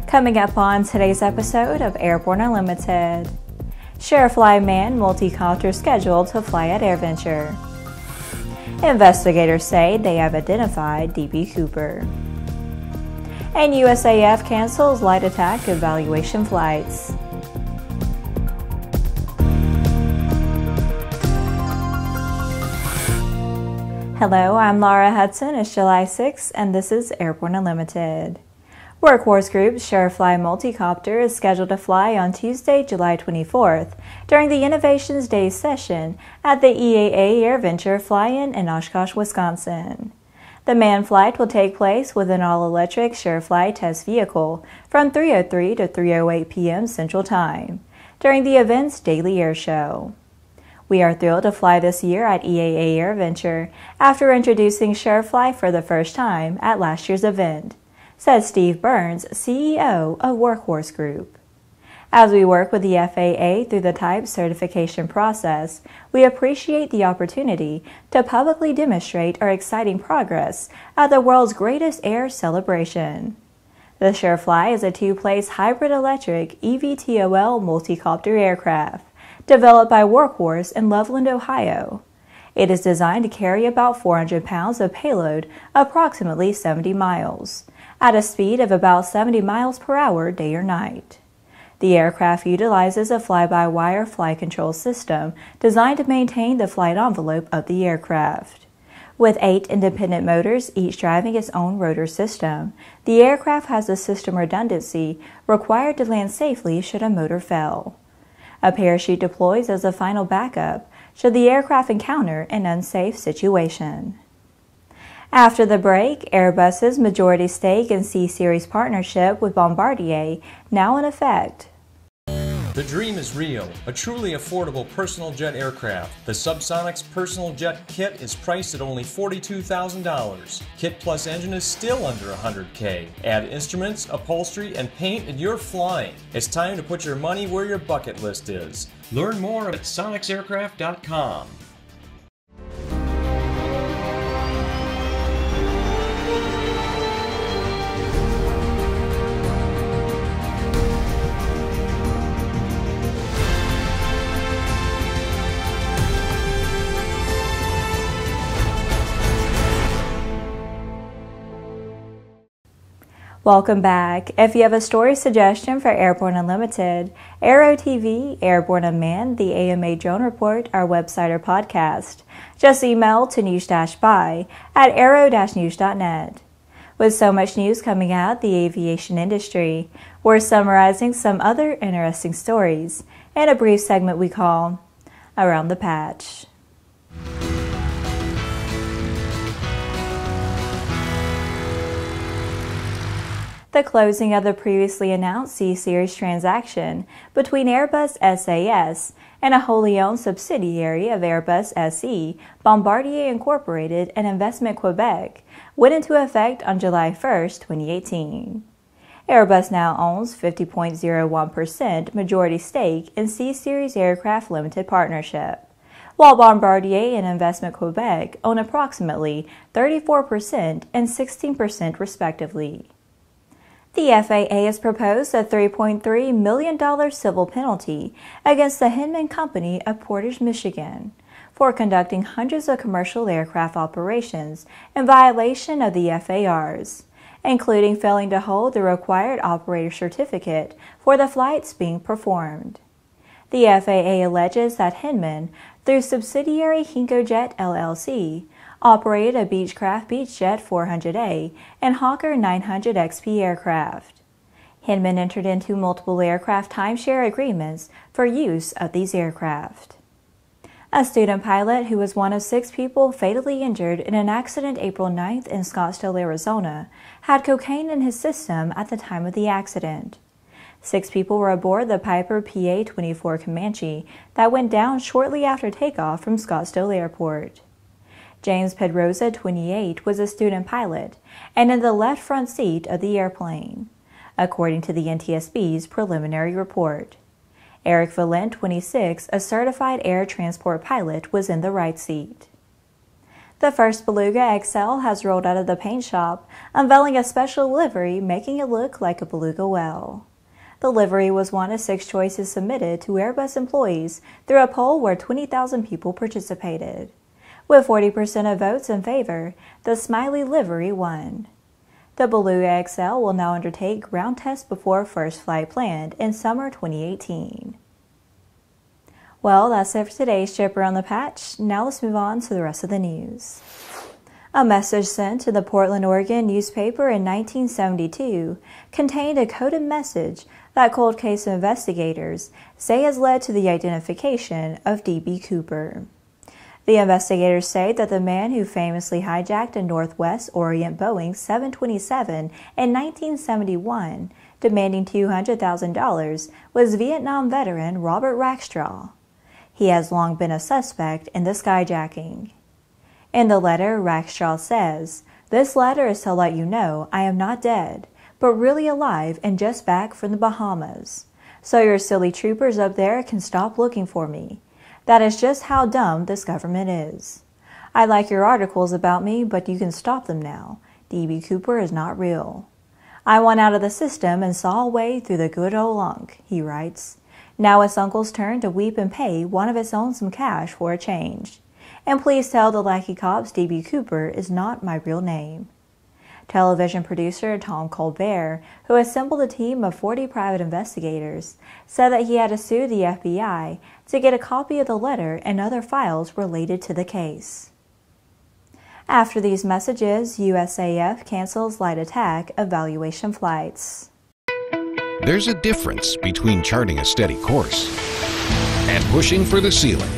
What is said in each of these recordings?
Coming up on today's episode of Airborne Unlimited, SureFly manned multi-copter scheduled to fly at AirVenture. Investigators say they have identified D.B. Cooper. And USAF cancels light attack evaluation flights. Hello, I'm Laura Hudson. It's July 6th, and this is Airborne Unlimited. Workhorse Group's SureFly Multi-Copter is scheduled to fly on Tuesday, July 24th during the Innovations Day session at the EAA AirVenture fly-in in Oshkosh, Wisconsin. The manned flight will take place with an all-electric SureFly test vehicle from 3:03 to 3:08 p.m. Central Time during the event's daily air show. We are thrilled to fly this year at EAA AirVenture after introducing SureFly for the first time at last year's event, said Steve Burns, CEO of Workhorse Group. As we work with the FAA through the type certification process, we appreciate the opportunity to publicly demonstrate our exciting progress at the world's greatest air celebration. The SureFly is a two-place hybrid electric eVTOL multi-copter aircraft developed by Workhorse in Loveland, Ohio. It is designed to carry about 400 pounds of payload approximately 70 miles, at a speed of about 70 miles per hour day or night. The aircraft utilizes a fly-by-wire flight control system designed to maintain the flight envelope of the aircraft. With 8 independent motors, each driving its own rotor system, the aircraft has the system redundancy required to land safely should a motor fail. A parachute deploys as a final backup should the aircraft encounter an unsafe situation. After the break, Airbus's majority stake in C-Series partnership with Bombardier now in effect. The dream is real, a truly affordable personal jet aircraft. The Subsonics Personal Jet Kit is priced at only $42,000. Kit plus engine is still under $100K. Add instruments, upholstery, and paint and you're flying. It's time to put your money where your bucket list is. Learn more at sonicsaircraft.com. Welcome back. If you have a story suggestion for Airborne Unlimited, Aero-TV, Airborne Unmanned, the AMA Drone Report, our website or podcast, just email to news-by@aero-news.net. With so much news coming out of the aviation industry, we're summarizing some other interesting stories in a brief segment we call Around the Patch. The closing of the previously announced C-Series transaction between Airbus SAS and a wholly owned subsidiary of Airbus SE, Bombardier Incorporated and Investment Quebec, went into effect on July 1, 2018. Airbus now owns 50.01% majority stake in C-Series Aircraft Limited Partnership, while Bombardier and Investment Quebec own approximately 34% and 16% respectively. The FAA has proposed a $3.3 million civil penalty against the Hinman Company of Portage, Michigan, for conducting hundreds of commercial aircraft operations in violation of the FARs, including failing to hold the required operator certificate for the flights being performed. The FAA alleges that Hinman, through subsidiary HinkoJet LLC, operated a Beechcraft Beechjet 400A and Hawker 900XP aircraft. Hinman entered into multiple aircraft timeshare agreements for use of these aircraft. A student pilot who was one of 6 people fatally injured in an accident April 9th in Scottsdale, Arizona, had cocaine in his system at the time of the accident. 6 people were aboard the Piper PA-24 Comanche that went down shortly after takeoff from Scottsdale Airport. James Pedroza, 28, was a student pilot and in the left front seat of the airplane, according to the NTSB's preliminary report. Eric Valent, 26, a certified air transport pilot, was in the right seat. The first BelugaXL has rolled out of the paint shop, unveiling a special livery making it look like a beluga whale. The livery was one of 6 choices submitted to Airbus employees through a poll where 20,000 people participated. With 40% of votes in favor, the smiley livery won. The BelugaXL will now undertake ground tests before first flight planned in summer 2018. Well, that's it for today's Chip Around the Patch. Now let's move on to the rest of the news. A message sent to the Portland Oregonian Newspaper in 1972 contained a coded message that cold case investigators say has led to the identification of D.B. Cooper. The investigators say that the man who famously hijacked a Northwest Orient Boeing 727 in 1971, demanding $200,000, was Vietnam veteran Robert Rackstraw. He has long been a suspect in the skyjacking. In the letter, Rackstraw says, "This letter is to let you know I am not dead, but really alive and just back from the Bahamas. So your silly troopers up there can stop looking for me. That is just how dumb this government is. I like your articles about me, but you can stop them now. D.B. Cooper is not real. I went out of the system and saw a way through the good old lunk," he writes. Now it's Uncle's turn to weep and pay one of its own some cash for a change. And please tell the lackey cops D.B. Cooper is not my real name. Television producer Tom Colbert, who assembled a team of 40 private investigators, said that he had to sue the FBI to get a copy of the letter and other files related to the case. After these messages, USAF cancels light attack evaluation flights. There's a difference between charting a steady course and pushing for the ceiling.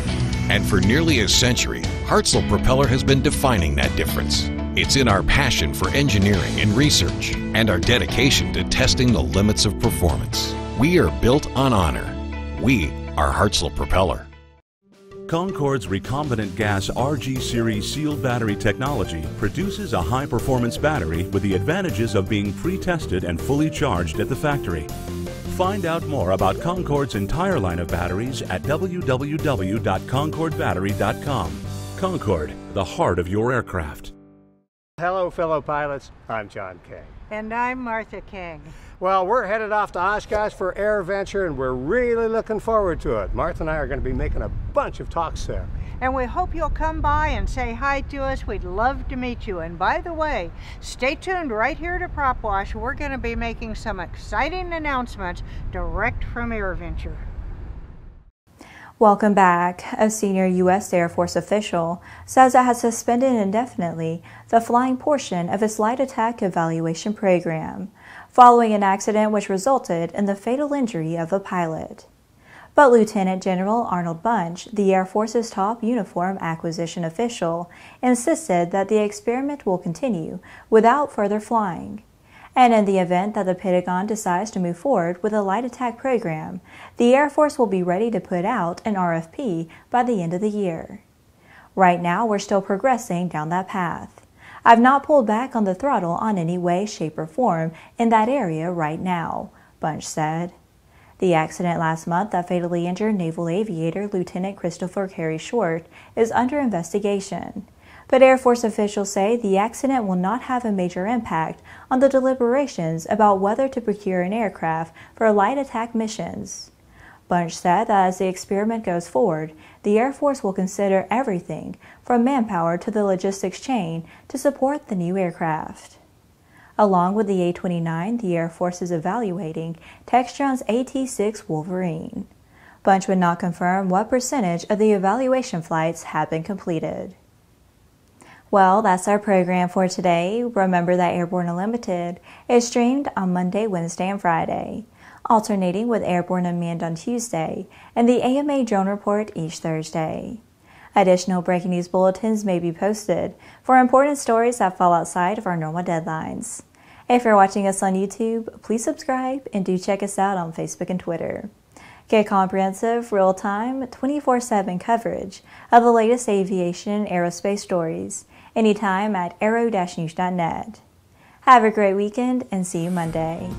And for nearly a century, Hartzell Propeller has been defining that difference. It's in our passion for engineering and research and our dedication to testing the limits of performance. We are built on honor. We are Hartzell Propeller. Concorde's recombinant gas RG series sealed battery technology produces a high-performance battery with the advantages of being pre-tested and fully charged at the factory. Find out more about Concorde's entire line of batteries at www.concordebattery.com. Concorde, the heart of your aircraft. Hello, fellow pilots. I'm John Kay. And I'm Martha King. Well, we're headed off to Oshkosh for AirVenture, and we're really looking forward to it. Martha and I are going to be making a bunch of talks there. And we hope you'll come by and say hi to us. We'd love to meet you. And by the way, stay tuned right here to Prop Wash. We're going to be making some exciting announcements direct from AirVenture. Welcome back. A senior U.S. Air Force official says it has suspended indefinitely the flying portion of its light attack evaluation program, following an accident which resulted in the fatal injury of a pilot. But Lieutenant General Arnold Bunch, the Air Force's top uniform acquisition official, insisted that the experiment will continue without further flying. And in the event that the Pentagon decides to move forward with a light attack program, the Air Force will be ready to put out an RFP by the end of the year. Right now, we're still progressing down that path. I've not pulled back on the throttle on any way, shape, or form in that area right now, Bunch said. The accident last month that fatally injured Naval Aviator Lieutenant Christopher Carey Short is under investigation. But Air Force officials say the accident will not have a major impact on the deliberations about whether to procure an aircraft for light attack missions. Bunch said that as the experiment goes forward, the Air Force will consider everything from manpower to the logistics chain to support the new aircraft. Along with the A-29, the Air Force is evaluating Textron's AT-6 Wolverine. Bunch would not confirm what percentage of the evaluation flights have been completed. Well, that's our program for today. Remember that Airborne Unlimited is streamed on Monday, Wednesday, and Friday, alternating with Airborne Unmanned on Tuesday and the AMA Drone Report each Thursday. Additional breaking news bulletins may be posted for important stories that fall outside of our normal deadlines. If you're watching us on YouTube, please subscribe and do check us out on Facebook and Twitter. Get comprehensive, real-time, 24/7 coverage of the latest aviation and aerospace stories anytime at aero-news.net. Have a great weekend and see you Monday.